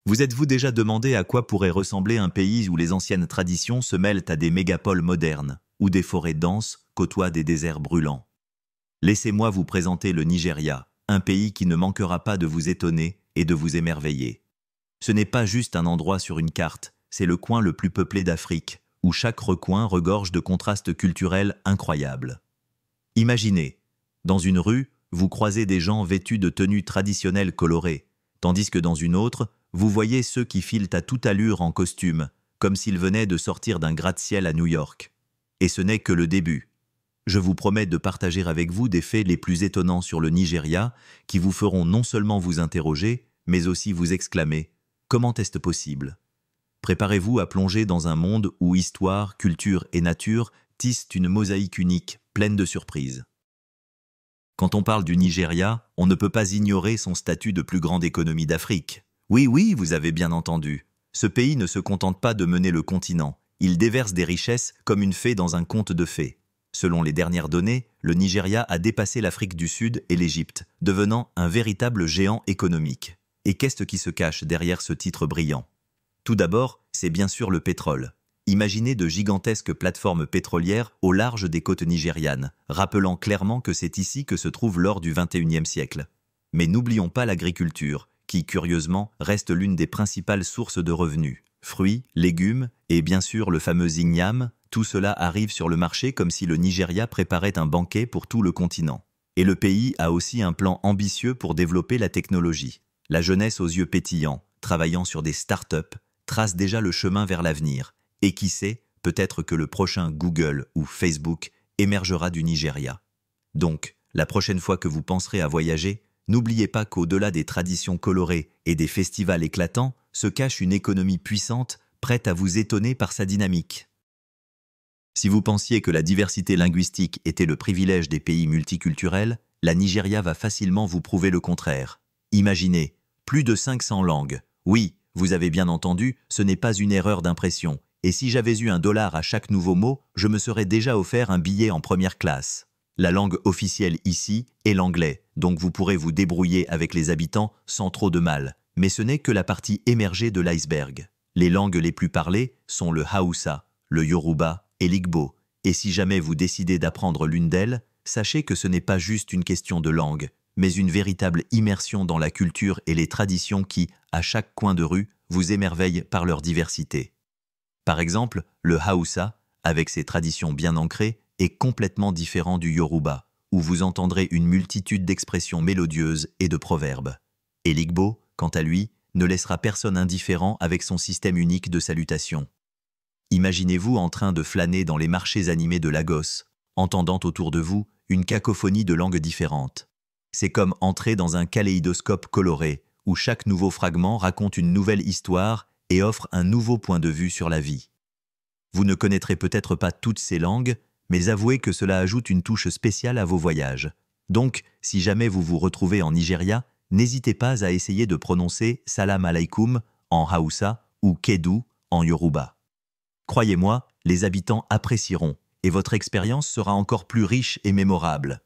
Vous êtes-vous déjà demandé à quoi pourrait ressembler un pays où les anciennes traditions se mêlent à des mégapoles modernes, où des forêts denses côtoient des déserts brûlants? Laissez-moi vous présenter le Nigeria, un pays qui ne manquera pas de vous étonner et de vous émerveiller. Ce n'est pas juste un endroit sur une carte, c'est le coin le plus peuplé d'Afrique, où chaque recoin regorge de contrastes culturels incroyables. Imaginez, dans une rue, vous croisez des gens vêtus de tenues traditionnelles colorées, tandis que dans une autre, vous voyez ceux qui filent à toute allure en costume, comme s'ils venaient de sortir d'un gratte-ciel à New York. Et ce n'est que le début. Je vous promets de partager avec vous des faits les plus étonnants sur le Nigeria, qui vous feront non seulement vous interroger, mais aussi vous exclamer « Comment est-ce possible ?» Préparez-vous à plonger dans un monde où histoire, culture et nature tissent une mosaïque unique, pleine de surprises. Quand on parle du Nigeria, on ne peut pas ignorer son statut de plus grande économie d'Afrique. Oui, vous avez bien entendu. Ce pays ne se contente pas de mener le continent, il déverse des richesses comme une fée dans un conte de fées. Selon les dernières données, le Nigeria a dépassé l'Afrique du Sud et l'Égypte, devenant un véritable géant économique. Et qu'est-ce qui se cache derrière ce titre brillant? Tout d'abord, c'est bien sûr le pétrole. Imaginez de gigantesques plateformes pétrolières au large des côtes nigérianes, rappelant clairement que c'est ici que se trouve l'or du XXIe siècle. Mais n'oublions pas l'agriculture, qui, curieusement, reste l'une des principales sources de revenus. Fruits, légumes et bien sûr le fameux igname, tout cela arrive sur le marché comme si le Nigeria préparait un banquet pour tout le continent. Et le pays a aussi un plan ambitieux pour développer la technologie. La jeunesse aux yeux pétillants, travaillant sur des start-up, trace déjà le chemin vers l'avenir. Et qui sait, peut-être que le prochain Google ou Facebook émergera du Nigeria. Donc, la prochaine fois que vous penserez à voyager, n'oubliez pas qu'au-delà des traditions colorées et des festivals éclatants, se cache une économie puissante, prête à vous étonner par sa dynamique. Si vous pensiez que la diversité linguistique était le privilège des pays multiculturels, la Nigeria va facilement vous prouver le contraire. Imaginez, plus de 500 langues. Oui, vous avez bien entendu, ce n'est pas une erreur d'impression. Et si j'avais eu $1 à chaque nouveau mot, je me serais déjà offert un billet en première classe. La langue officielle ici est l'anglais, donc vous pourrez vous débrouiller avec les habitants sans trop de mal. Mais ce n'est que la partie émergée de l'iceberg. Les langues les plus parlées sont le Hausa, le Yoruba et l'Igbo. Et si jamais vous décidez d'apprendre l'une d'elles, sachez que ce n'est pas juste une question de langue, mais une véritable immersion dans la culture et les traditions qui, à chaque coin de rue, vous émerveillent par leur diversité. Par exemple, le Hausa, avec ses traditions bien ancrées, est complètement différent du Yoruba, où vous entendrez une multitude d'expressions mélodieuses et de proverbes. Et l'Igbo, quant à lui, ne laissera personne indifférent avec son système unique de salutation. Imaginez-vous en train de flâner dans les marchés animés de Lagos, entendant autour de vous une cacophonie de langues différentes. C'est comme entrer dans un kaléidoscope coloré, où chaque nouveau fragment raconte une nouvelle histoire et offre un nouveau point de vue sur la vie. Vous ne connaîtrez peut-être pas toutes ces langues, mais avouez que cela ajoute une touche spéciale à vos voyages. Donc, si jamais vous vous retrouvez en Nigeria, n'hésitez pas à essayer de prononcer « Salam alaikum » en Hausa ou « Kedu » en Yoruba. Croyez-moi, les habitants apprécieront et votre expérience sera encore plus riche et mémorable.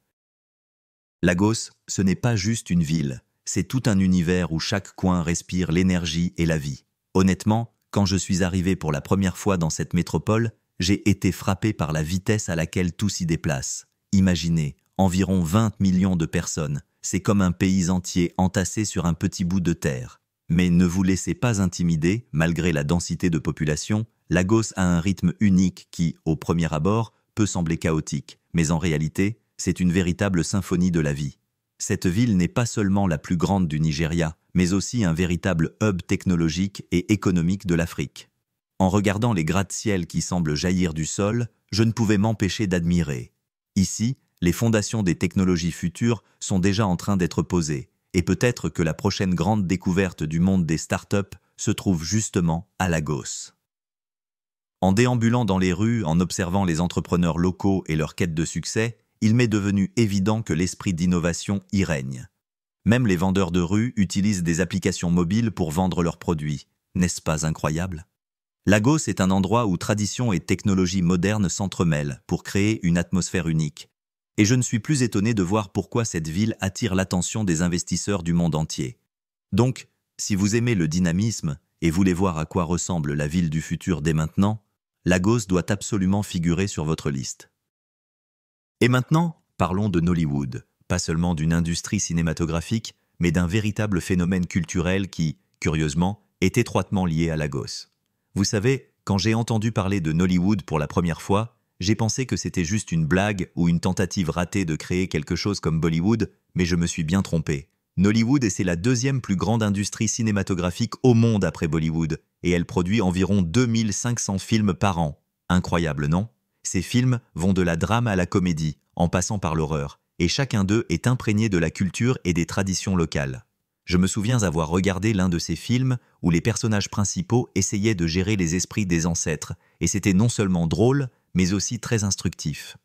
Lagos, ce n'est pas juste une ville, c'est tout un univers où chaque coin respire l'énergie et la vie. Honnêtement, quand je suis arrivé pour la première fois dans cette métropole, j'ai été frappé par la vitesse à laquelle tout s'y déplace. Imaginez, environ 20 millions de personnes. C'est comme un pays entier entassé sur un petit bout de terre. Mais ne vous laissez pas intimider, malgré la densité de population, Lagos a un rythme unique qui, au premier abord, peut sembler chaotique. Mais en réalité, c'est une véritable symphonie de la vie. Cette ville n'est pas seulement la plus grande du Nigeria, mais aussi un véritable hub technologique et économique de l'Afrique. En regardant les gratte-ciel qui semblent jaillir du sol, je ne pouvais m'empêcher d'admirer. Ici, les fondations des technologies futures sont déjà en train d'être posées, et peut-être que la prochaine grande découverte du monde des startups se trouve justement à Lagos. En déambulant dans les rues, en observant les entrepreneurs locaux et leur quête de succès, il m'est devenu évident que l'esprit d'innovation y règne. Même les vendeurs de rue utilisent des applications mobiles pour vendre leurs produits. N'est-ce pas incroyable? Lagos est un endroit où tradition et technologie moderne s'entremêlent pour créer une atmosphère unique. Et je ne suis plus étonné de voir pourquoi cette ville attire l'attention des investisseurs du monde entier. Donc, Si vous aimez le dynamisme et voulez voir à quoi ressemble la ville du futur dès maintenant, Lagos doit absolument figurer sur votre liste. Et maintenant, parlons de Nollywood, pas seulement d'une industrie cinématographique, mais d'un véritable phénomène culturel qui, curieusement, est étroitement lié à Lagos. Vous savez, quand j'ai entendu parler de Nollywood pour la première fois, j'ai pensé que c'était juste une blague ou une tentative ratée de créer quelque chose comme Bollywood, mais je me suis bien trompé. Nollywood, c'est la deuxième plus grande industrie cinématographique au monde après Bollywood, et elle produit environ 2500 films par an. Incroyable, non? Ces films vont de la drame à la comédie, en passant par l'horreur, et chacun d'eux est imprégné de la culture et des traditions locales. Je me souviens avoir regardé l'un de ces films où les personnages principaux essayaient de gérer les esprits des ancêtres, et c'était non seulement drôle, mais aussi très instructif.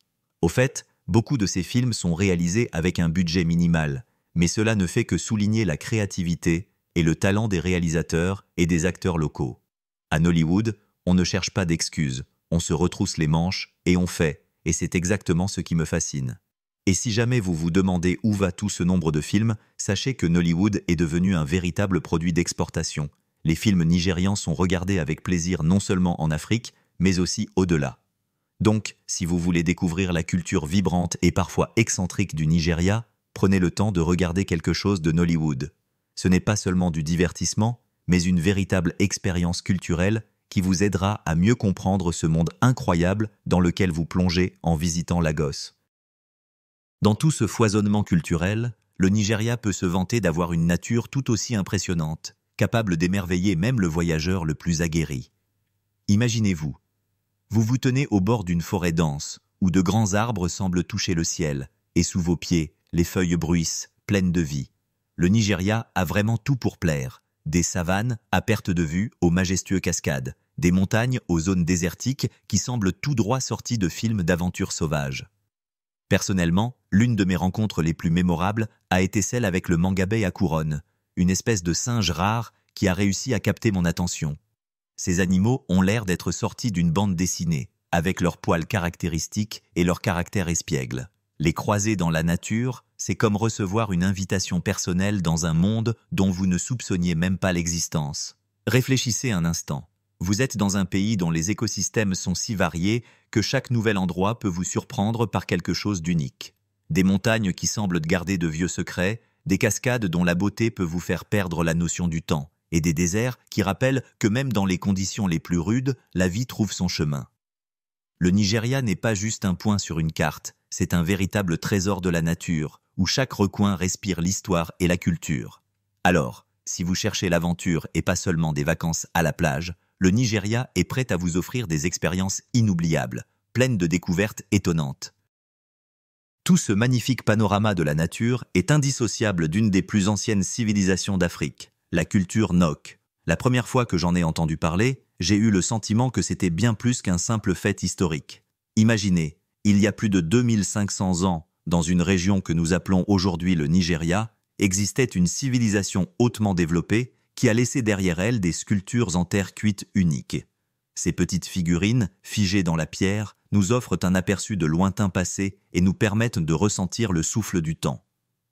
Au fait, beaucoup de ces films sont réalisés avec un budget minimal, mais cela ne fait que souligner la créativité et le talent des réalisateurs et des acteurs locaux. À Nollywood, on ne cherche pas d'excuses, on se retrousse les manches et on fait, et c'est exactement ce qui me fascine. Et si jamais vous vous demandez où va tout ce nombre de films, sachez que Nollywood est devenu un véritable produit d'exportation. Les films nigérians sont regardés avec plaisir non seulement en Afrique, mais aussi au-delà. Donc, si vous voulez découvrir la culture vibrante et parfois excentrique du Nigeria, prenez le temps de regarder quelque chose de Nollywood. Ce n'est pas seulement du divertissement, mais une véritable expérience culturelle qui vous aidera à mieux comprendre ce monde incroyable dans lequel vous plongez en visitant Lagos. Dans tout ce foisonnement culturel, le Nigeria peut se vanter d'avoir une nature tout aussi impressionnante, capable d'émerveiller même le voyageur le plus aguerri. Imaginez-vous, vous vous tenez au bord d'une forêt dense, où de grands arbres semblent toucher le ciel, et sous vos pieds, les feuilles bruissent, pleines de vie. Le Nigeria a vraiment tout pour plaire. Des savanes à perte de vue aux majestueuses cascades, des montagnes aux zones désertiques qui semblent tout droit sorties de films d'aventure sauvages. Personnellement, l'une de mes rencontres les plus mémorables a été celle avec le mangabey à couronne, une espèce de singe rare qui a réussi à capter mon attention. Ces animaux ont l'air d'être sortis d'une bande dessinée, avec leurs poils caractéristiques et leur caractère espiègle. Les croiser dans la nature, c'est comme recevoir une invitation personnelle dans un monde dont vous ne soupçonniez même pas l'existence. Réfléchissez un instant. Vous êtes dans un pays dont les écosystèmes sont si variés que chaque nouvel endroit peut vous surprendre par quelque chose d'unique. Des montagnes qui semblent garder de vieux secrets, des cascades dont la beauté peut vous faire perdre la notion du temps, et des déserts qui rappellent que même dans les conditions les plus rudes, la vie trouve son chemin. Le Nigeria n'est pas juste un point sur une carte, c'est un véritable trésor de la nature, où chaque recoin respire l'histoire et la culture. Alors, si vous cherchez l'aventure et pas seulement des vacances à la plage, le Nigeria est prêt à vous offrir des expériences inoubliables, pleines de découvertes étonnantes. Tout ce magnifique panorama de la nature est indissociable d'une des plus anciennes civilisations d'Afrique, la culture Nok. La première fois que j'en ai entendu parler, j'ai eu le sentiment que c'était bien plus qu'un simple fait historique. Imaginez, il y a plus de 2500 ans, dans une région que nous appelons aujourd'hui le Nigeria, existait une civilisation hautement développée qui a laissé derrière elle des sculptures en terre cuite uniques. Ces petites figurines, figées dans la pierre, nous offrent un aperçu de lointain passé et nous permettent de ressentir le souffle du temps.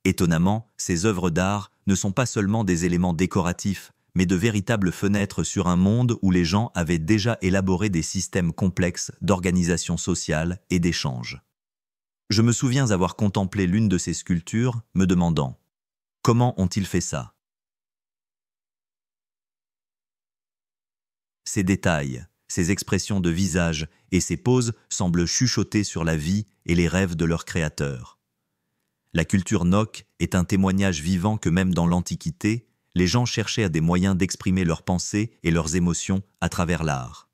Étonnamment, ces œuvres d'art ne sont pas seulement des éléments décoratifs, mais de véritables fenêtres sur un monde où les gens avaient déjà élaboré des systèmes complexes d'organisation sociale et d'échange. Je me souviens avoir contemplé l'une de ces sculptures, me demandant « Comment ont-ils fait ça ?» Ces détails, ces expressions de visage et ces poses semblent chuchoter sur la vie et les rêves de leurs créateurs. La culture Nok est un témoignage vivant que même dans l'Antiquité, les gens cherchaient des moyens d'exprimer leurs pensées et leurs émotions à travers l'art.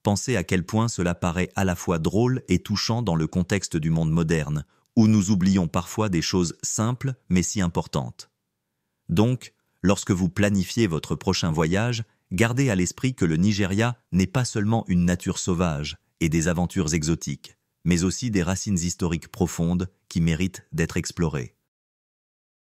Pensez à quel point cela paraît à la fois drôle et touchant dans le contexte du monde moderne, où nous oublions parfois des choses simples mais si importantes. Donc, lorsque vous planifiez votre prochain voyage, gardez à l'esprit que le Nigeria n'est pas seulement une nature sauvage et des aventures exotiques, mais aussi des racines historiques profondes qui méritent d'être explorées.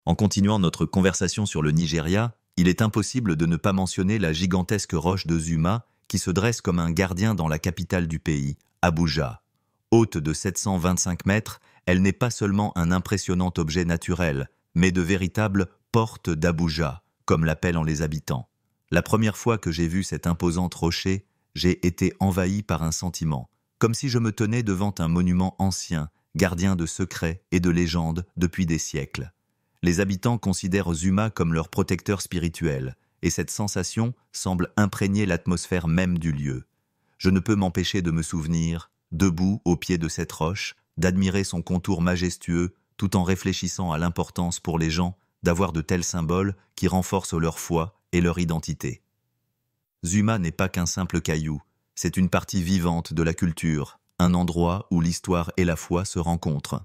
En continuant notre conversation sur le Nigeria, il est impossible de ne pas mentionner la gigantesque roche de Zuma qui se dresse comme un gardien dans la capitale du pays, Abuja. Haute de 725 mètres, elle n'est pas seulement un impressionnant objet naturel, mais de véritables portes d'Abuja, comme l'appellent les habitants. La première fois que j'ai vu cet imposant rocher, j'ai été envahi par un sentiment, comme si je me tenais devant un monument ancien, gardien de secrets et de légendes depuis des siècles. Les habitants considèrent Zuma comme leur protecteur spirituel, et cette sensation semble imprégner l'atmosphère même du lieu. Je ne peux m'empêcher de me souvenir, debout au pied de cette roche, d'admirer son contour majestueux, tout en réfléchissant à l'importance pour les gens d'avoir de tels symboles qui renforcent leur foi et leur identité. Zuma n'est pas qu'un simple caillou, c'est une partie vivante de la culture, un endroit où l'histoire et la foi se rencontrent.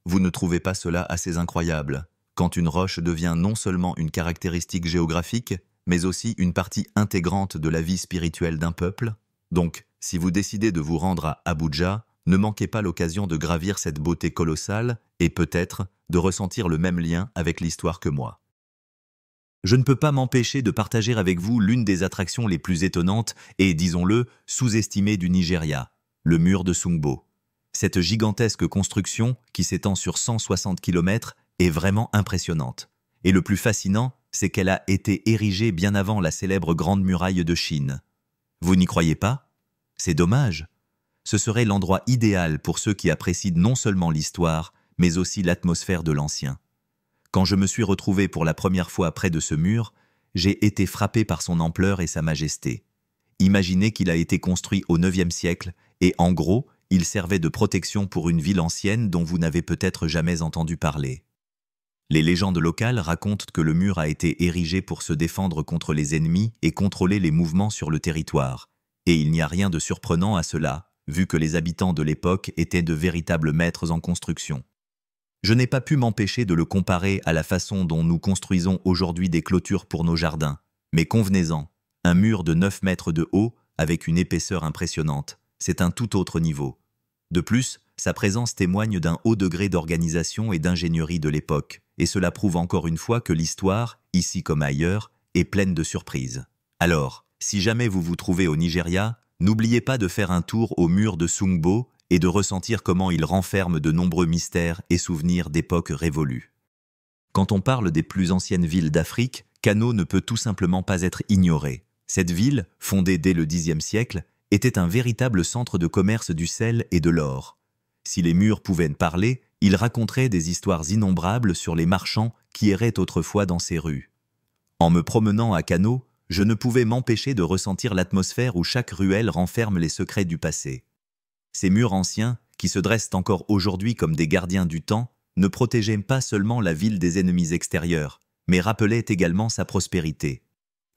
Vous ne trouvez pas cela assez incroyable, quand une roche devient non seulement une caractéristique géographique, mais aussi une partie intégrante de la vie spirituelle d'un peuple? Donc, si vous décidez de vous rendre à Abuja, ne manquez pas l'occasion de gravir cette beauté colossale et peut-être de ressentir le même lien avec l'histoire que moi. Je ne peux pas m'empêcher de partager avec vous l'une des attractions les plus étonnantes et, disons-le, sous-estimées du Nigeria, le mur de Sungbo. Cette gigantesque construction, qui s'étend sur 160 km, est vraiment impressionnante. Et le plus fascinant, c'est qu'elle a été érigée bien avant la célèbre Grande Muraille de Chine. Vous n'y croyez pas? C'est dommage. Ce serait l'endroit idéal pour ceux qui apprécient non seulement l'histoire, mais aussi l'atmosphère de l'ancien. Quand je me suis retrouvé pour la première fois près de ce mur, j'ai été frappé par son ampleur et sa majesté. Imaginez qu'il a été construit au IXe siècle et, en gros, il servait de protection pour une ville ancienne dont vous n'avez peut-être jamais entendu parler. Les légendes locales racontent que le mur a été érigé pour se défendre contre les ennemis et contrôler les mouvements sur le territoire. Et il n'y a rien de surprenant à cela, vu que les habitants de l'époque étaient de véritables maîtres en construction. Je n'ai pas pu m'empêcher de le comparer à la façon dont nous construisons aujourd'hui des clôtures pour nos jardins. Mais convenez-en, un mur de 9 mètres de haut, avec une épaisseur impressionnante, c'est un tout autre niveau. De plus, sa présence témoigne d'un haut degré d'organisation et d'ingénierie de l'époque, et cela prouve encore une fois que l'histoire, ici comme ailleurs, est pleine de surprises. Alors, si jamais vous vous trouvez au Nigeria, n'oubliez pas de faire un tour au mur de Sungbo et de ressentir comment il renferme de nombreux mystères et souvenirs d'époques révolues. Quand on parle des plus anciennes villes d'Afrique, Kano ne peut tout simplement pas être ignoré. Cette ville, fondée dès le Xe siècle, était un véritable centre de commerce du sel et de l'or. Si les murs pouvaient parler, ils raconteraient des histoires innombrables sur les marchands qui erraient autrefois dans ces rues. En me promenant à Kano, je ne pouvais m'empêcher de ressentir l'atmosphère où chaque ruelle renferme les secrets du passé. Ces murs anciens, qui se dressent encore aujourd'hui comme des gardiens du temps, ne protégeaient pas seulement la ville des ennemis extérieurs, mais rappelaient également sa prospérité.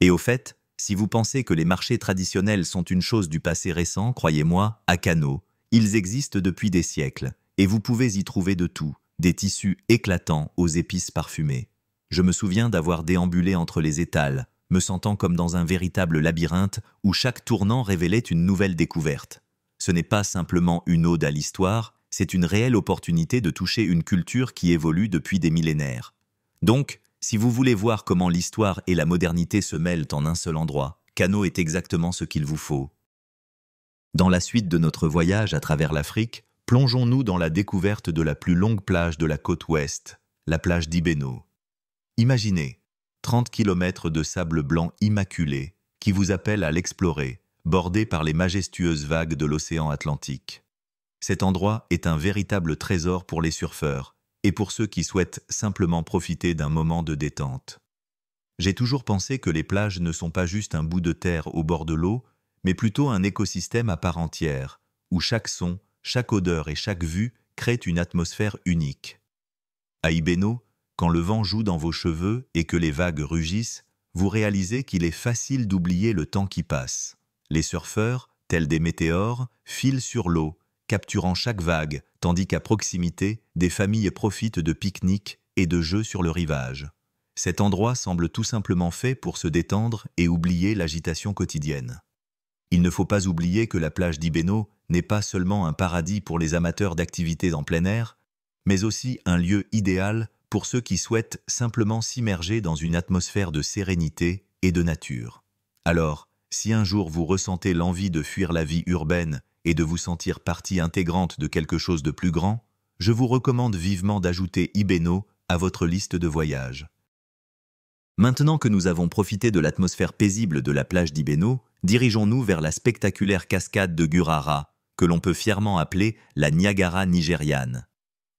Et au fait, si vous pensez que les marchés traditionnels sont une chose du passé récent, croyez-moi, à Kano, ils existent depuis des siècles, et vous pouvez y trouver de tout, des tissus éclatants aux épices parfumées. Je me souviens d'avoir déambulé entre les étals, me sentant comme dans un véritable labyrinthe où chaque tournant révélait une nouvelle découverte. Ce n'est pas simplement une ode à l'histoire, c'est une réelle opportunité de toucher une culture qui évolue depuis des millénaires. Donc, si vous voulez voir comment l'histoire et la modernité se mêlent en un seul endroit, Kano est exactement ce qu'il vous faut. Dans la suite de notre voyage à travers l'Afrique, plongeons-nous dans la découverte de la plus longue plage de la côte ouest, la plage d'Ibeno. Imaginez, 30 km de sable blanc immaculé qui vous appelle à l'explorer, bordé par les majestueuses vagues de l'océan Atlantique. Cet endroit est un véritable trésor pour les surfeurs et pour ceux qui souhaitent simplement profiter d'un moment de détente. J'ai toujours pensé que les plages ne sont pas juste un bout de terre au bord de l'eau, mais plutôt un écosystème à part entière, où chaque son, chaque odeur et chaque vue créent une atmosphère unique. À Ibeno, quand le vent joue dans vos cheveux et que les vagues rugissent, vous réalisez qu'il est facile d'oublier le temps qui passe. Les surfeurs, tels des météores, filent sur l'eau, capturant chaque vague, tandis qu'à proximité, des familles profitent de pique-niques et de jeux sur le rivage. Cet endroit semble tout simplement fait pour se détendre et oublier l'agitation quotidienne. Il ne faut pas oublier que la plage d'Ibeno n'est pas seulement un paradis pour les amateurs d'activités en plein air, mais aussi un lieu idéal pour ceux qui souhaitent simplement s'immerger dans une atmosphère de sérénité et de nature. Alors, si un jour vous ressentez l'envie de fuir la vie urbaine et de vous sentir partie intégrante de quelque chose de plus grand, je vous recommande vivement d'ajouter Ibeno à votre liste de voyages. Maintenant que nous avons profité de l'atmosphère paisible de la plage d'Ibeno, dirigeons-nous vers la spectaculaire cascade de Gurara, que l'on peut fièrement appeler la Niagara nigériane.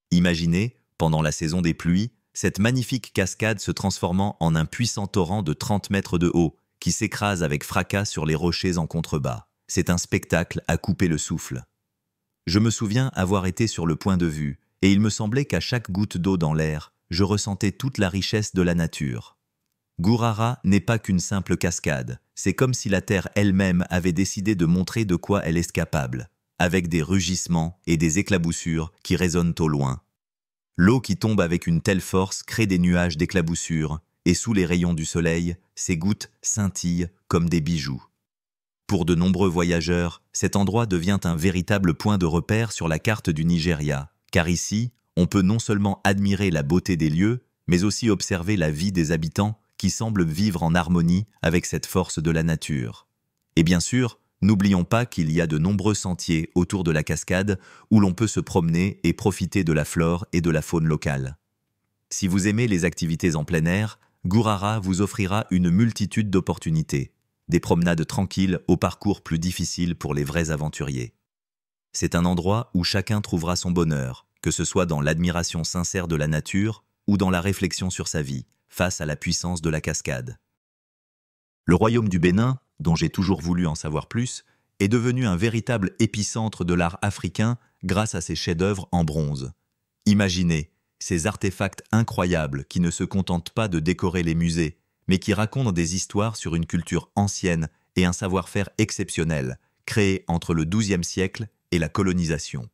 Imaginez, pendant la saison des pluies, cette magnifique cascade se transformant en un puissant torrent de 30 mètres de haut, qui s'écrase avec fracas sur les rochers en contrebas. C'est un spectacle à couper le souffle. Je me souviens avoir été sur le point de vue, et il me semblait qu'à chaque goutte d'eau dans l'air, je ressentais toute la richesse de la nature. Gurara n'est pas qu'une simple cascade, c'est comme si la terre elle-même avait décidé de montrer de quoi elle est capable, avec des rugissements et des éclaboussures qui résonnent au loin. L'eau qui tombe avec une telle force crée des nuages d'éclaboussures, et sous les rayons du soleil, ces gouttes scintillent comme des bijoux. Pour de nombreux voyageurs, cet endroit devient un véritable point de repère sur la carte du Nigeria, car ici, on peut non seulement admirer la beauté des lieux, mais aussi observer la vie des habitants qui semblent vivre en harmonie avec cette force de la nature. Et bien sûr, n'oublions pas qu'il y a de nombreux sentiers autour de la cascade où l'on peut se promener et profiter de la flore et de la faune locale. Si vous aimez les activités en plein air, Gurara vous offrira une multitude d'opportunités, des promenades tranquilles au parcours plus difficile pour les vrais aventuriers. C'est un endroit où chacun trouvera son bonheur, que ce soit dans l'admiration sincère de la nature ou dans la réflexion sur sa vie, face à la puissance de la cascade. Le royaume du Bénin, dont j'ai toujours voulu en savoir plus, est devenu un véritable épicentre de l'art africain grâce à ses chefs-d'œuvre en bronze. Imaginez, ces artefacts incroyables qui ne se contentent pas de décorer les musées, mais qui racontent des histoires sur une culture ancienne et un savoir-faire exceptionnel, créé entre le XIIe siècle et la colonisation.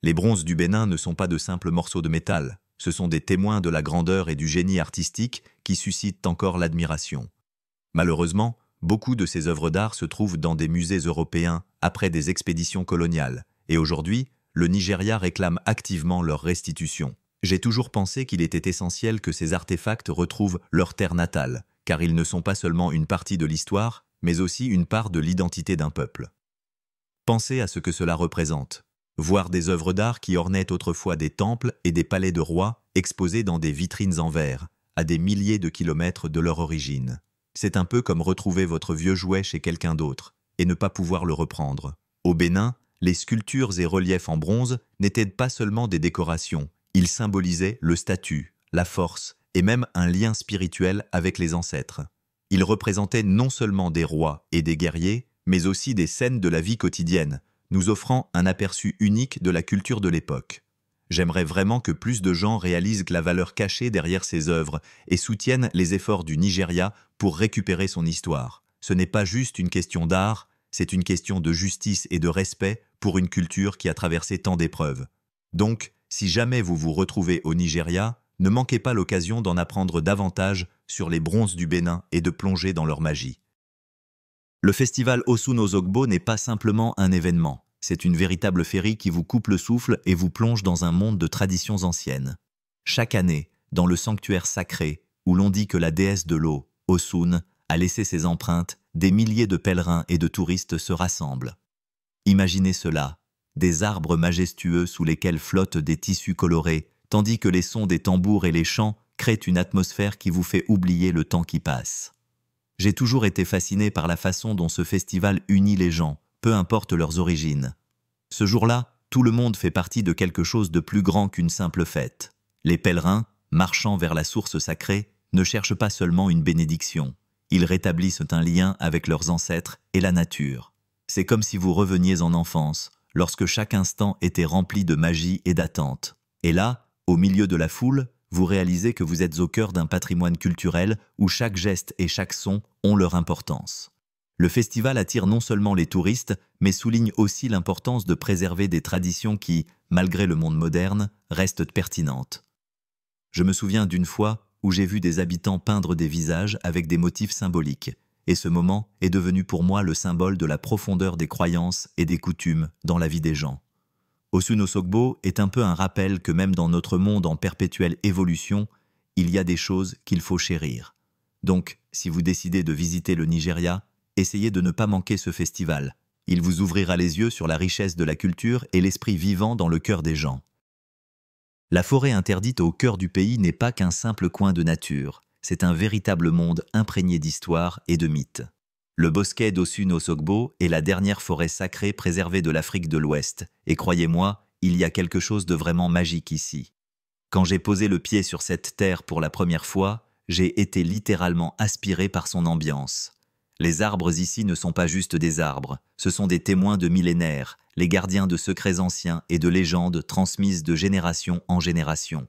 Les bronzes du Bénin ne sont pas de simples morceaux de métal, ce sont des témoins de la grandeur et du génie artistique qui suscitent encore l'admiration. Malheureusement, beaucoup de ces œuvres d'art se trouvent dans des musées européens après des expéditions coloniales, et aujourd'hui, le Nigeria réclame activement leur restitution. J'ai toujours pensé qu'il était essentiel que ces artefacts retrouvent leur terre natale, car ils ne sont pas seulement une partie de l'histoire, mais aussi une part de l'identité d'un peuple. Pensez à ce que cela représente. Voir des œuvres d'art qui ornaient autrefois des temples et des palais de rois exposés dans des vitrines en verre, à des milliers de kilomètres de leur origine. C'est un peu comme retrouver votre vieux jouet chez quelqu'un d'autre et ne pas pouvoir le reprendre. Au Bénin, les sculptures et reliefs en bronze n'étaient pas seulement des décorations, ils symbolisaient le statut, la force et même un lien spirituel avec les ancêtres. Ils représentaient non seulement des rois et des guerriers, mais aussi des scènes de la vie quotidienne, nous offrant un aperçu unique de la culture de l'époque. J'aimerais vraiment que plus de gens réalisent la valeur cachée derrière ces œuvres et soutiennent les efforts du Nigeria pour récupérer son histoire. Ce n'est pas juste une question d'art, c'est une question de justice et de respect pour une culture qui a traversé tant d'épreuves. Donc, si jamais vous vous retrouvez au Nigeria, ne manquez pas l'occasion d'en apprendre davantage sur les bronzes du Bénin et de plonger dans leur magie. Le festival Osun-Osogbo n'est pas simplement un événement, c'est une véritable féerie qui vous coupe le souffle et vous plonge dans un monde de traditions anciennes. Chaque année, dans le sanctuaire sacré, où l'on dit que la déesse de l'eau, Osun, a laissé ses empreintes, des milliers de pèlerins et de touristes se rassemblent. Imaginez cela, des arbres majestueux sous lesquels flottent des tissus colorés, tandis que les sons des tambours et les chants créent une atmosphère qui vous fait oublier le temps qui passe. J'ai toujours été fasciné par la façon dont ce festival unit les gens, peu importe leurs origines. Ce jour-là, tout le monde fait partie de quelque chose de plus grand qu'une simple fête. Les pèlerins, marchant vers la source sacrée, ne cherchent pas seulement une bénédiction. Ils rétablissent un lien avec leurs ancêtres et la nature. C'est comme si vous reveniez en enfance, lorsque chaque instant était rempli de magie et d'attente. Et là, au milieu de la foule, vous réalisez que vous êtes au cœur d'un patrimoine culturel où chaque geste et chaque son ont leur importance. Le festival attire non seulement les touristes, mais souligne aussi l'importance de préserver des traditions qui, malgré le monde moderne, restent pertinentes. Je me souviens d'une fois où j'ai vu des habitants peindre des visages avec des motifs symboliques, et ce moment est devenu pour moi le symbole de la profondeur des croyances et des coutumes dans la vie des gens. Osun-Osogbo est un peu un rappel que même dans notre monde en perpétuelle évolution, il y a des choses qu'il faut chérir. Donc, si vous décidez de visiter le Nigeria, essayez de ne pas manquer ce festival. Il vous ouvrira les yeux sur la richesse de la culture et l'esprit vivant dans le cœur des gens. La forêt interdite au cœur du pays n'est pas qu'un simple coin de nature. c'est un véritable monde imprégné d'histoire et de mythes. Le bosquet d'Osun-Osogbo est la dernière forêt sacrée préservée de l'Afrique de l'Ouest, et croyez-moi, il y a quelque chose de vraiment magique ici. Quand j'ai posé le pied sur cette terre pour la première fois, j'ai été littéralement aspiré par son ambiance. Les arbres ici ne sont pas juste des arbres, ce sont des témoins de millénaires, les gardiens de secrets anciens et de légendes transmises de génération en génération.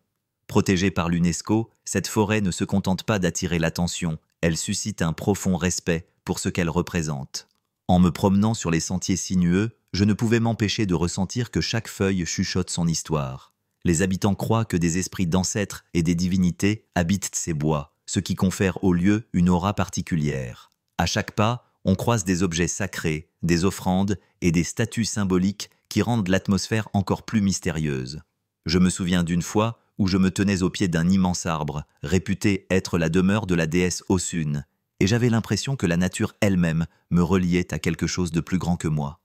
Protégée par l'UNESCO, cette forêt ne se contente pas d'attirer l'attention, elle suscite un profond respect pour ce qu'elle représente. En me promenant sur les sentiers sinueux, je ne pouvais m'empêcher de ressentir que chaque feuille chuchote son histoire. Les habitants croient que des esprits d'ancêtres et des divinités habitent ces bois, ce qui confère au lieu une aura particulière. À chaque pas, on croise des objets sacrés, des offrandes et des statues symboliques qui rendent l'atmosphère encore plus mystérieuse. Je me souviens d'une fois où je me tenais au pied d'un immense arbre, réputé être la demeure de la déesse Osun, et j'avais l'impression que la nature elle-même me reliait à quelque chose de plus grand que moi.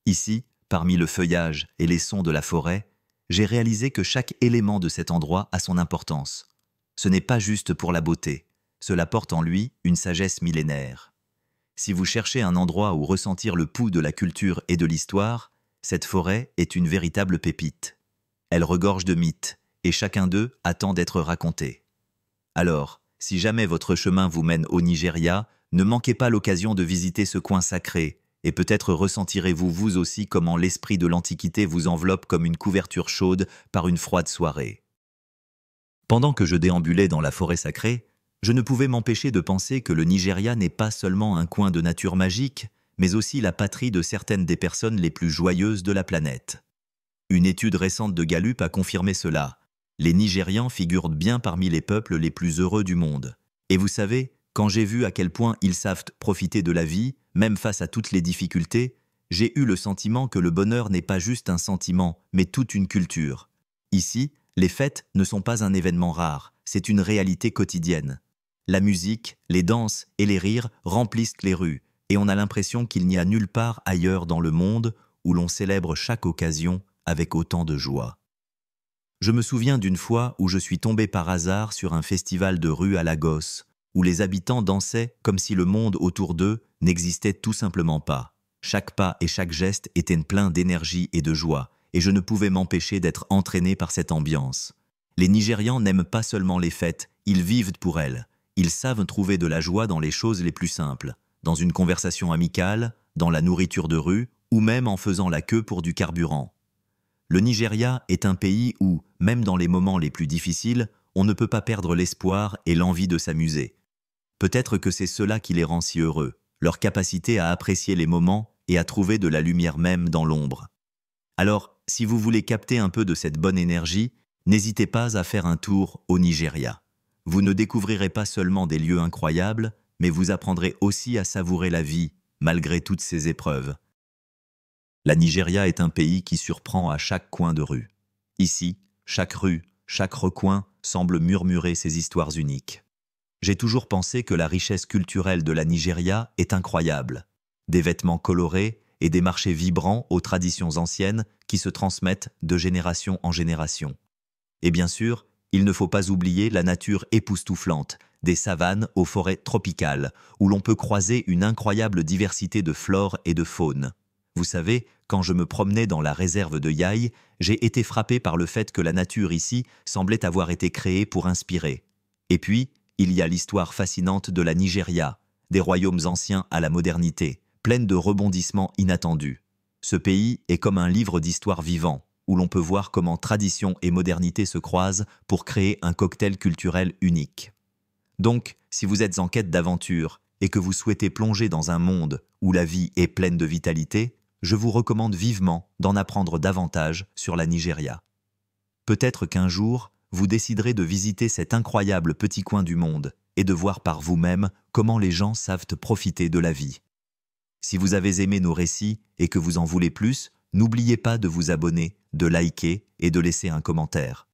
Ici, parmi le feuillage et les sons de la forêt, j'ai réalisé que chaque élément de cet endroit a son importance. Ce n'est pas juste pour la beauté, cela porte en lui une sagesse millénaire. Si vous cherchez un endroit où ressentir le pouls de la culture et de l'histoire, cette forêt est une véritable pépite. Elle regorge de mythes, et chacun d'eux attend d'être raconté. Alors, si jamais votre chemin vous mène au Nigeria, ne manquez pas l'occasion de visiter ce coin sacré, et peut-être ressentirez-vous vous aussi comment l'esprit de l'Antiquité vous enveloppe comme une couverture chaude par une froide soirée. Pendant que je déambulais dans la forêt sacrée, je ne pouvais m'empêcher de penser que le Nigeria n'est pas seulement un coin de nature magique, mais aussi la patrie de certaines des personnes les plus joyeuses de la planète. Une étude récente de Gallup a confirmé cela. Les Nigérians figurent bien parmi les peuples les plus heureux du monde. Et vous savez, quand j'ai vu à quel point ils savent profiter de la vie, même face à toutes les difficultés, j'ai eu le sentiment que le bonheur n'est pas juste un sentiment, mais toute une culture. Ici, les fêtes ne sont pas un événement rare, c'est une réalité quotidienne. La musique, les danses et les rires remplissent les rues, et on a l'impression qu'il n'y a nulle part ailleurs dans le monde où l'on célèbre chaque occasion avec autant de joie. Je me souviens d'une fois où je suis tombé par hasard sur un festival de rue à Lagos, où les habitants dansaient comme si le monde autour d'eux n'existait tout simplement pas. Chaque pas et chaque geste étaient pleins d'énergie et de joie, et je ne pouvais m'empêcher d'être entraîné par cette ambiance. Les Nigérians n'aiment pas seulement les fêtes, ils vivent pour elles. Ils savent trouver de la joie dans les choses les plus simples, dans une conversation amicale, dans la nourriture de rue, ou même en faisant la queue pour du carburant. Le Nigeria est un pays où, même dans les moments les plus difficiles, on ne peut pas perdre l'espoir et l'envie de s'amuser. Peut-être que c'est cela qui les rend si heureux, leur capacité à apprécier les moments et à trouver de la lumière même dans l'ombre. Alors, si vous voulez capter un peu de cette bonne énergie, n'hésitez pas à faire un tour au Nigeria. Vous ne découvrirez pas seulement des lieux incroyables, mais vous apprendrez aussi à savourer la vie, malgré toutes ces épreuves. La Nigeria est un pays qui surprend à chaque coin de rue. Ici, chaque rue, chaque recoin semble murmurer ses histoires uniques. J'ai toujours pensé que la richesse culturelle de la Nigeria est incroyable. Des vêtements colorés et des marchés vibrants aux traditions anciennes qui se transmettent de génération en génération. Et bien sûr, il ne faut pas oublier la nature époustouflante, des savanes aux forêts tropicales, où l'on peut croiser une incroyable diversité de flore et de faune. Vous savez, quand je me promenais dans la réserve de Yaï, j'ai été frappé par le fait que la nature ici semblait avoir été créée pour inspirer. Et puis, il y a l'histoire fascinante de la Nigeria, des royaumes anciens à la modernité, pleine de rebondissements inattendus. Ce pays est comme un livre d'histoire vivant, où l'on peut voir comment tradition et modernité se croisent pour créer un cocktail culturel unique. Donc, si vous êtes en quête d'aventure et que vous souhaitez plonger dans un monde où la vie est pleine de vitalité, je vous recommande vivement d'en apprendre davantage sur la Nigeria. Peut-être qu'un jour, vous déciderez de visiter cet incroyable petit coin du monde et de voir par vous-même comment les gens savent profiter de la vie. Si vous avez aimé nos récits et que vous en voulez plus, n'oubliez pas de vous abonner, de liker et de laisser un commentaire.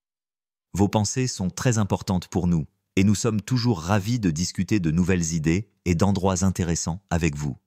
Vos pensées sont très importantes pour nous et nous sommes toujours ravis de discuter de nouvelles idées et d'endroits intéressants avec vous.